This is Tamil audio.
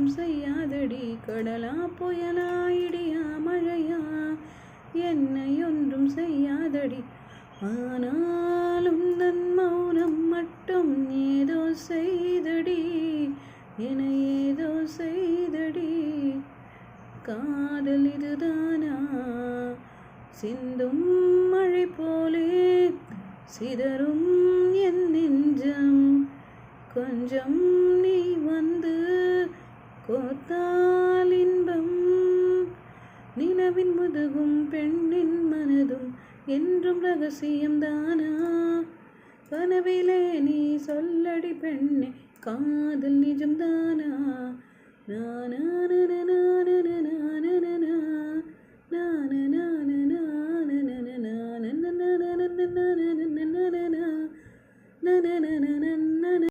ஒன்றும் செய்யாதடி. கடலா புயலா இடியா மழையா என்னை ஒன்றும் செய்யாதடி. ஆனாலும் தன் மௌனம் மட்டும் ஏதோ செய்தடி, என ஏதோ செய்தடி. காதல் இதுதானா? சிந்தும் மழை போலே சிதறும் என் நெஞ்சம். கொஞ்சம் நீ வந்து கோத்தால் இன்பம். நிலவின் முதுகும் பெண்ணின் மனதும் என்றும் ரகசியம்தானா? கனவிலே நீ சொல்லடி பெண்ணே, காதல் நிஜம்தானா?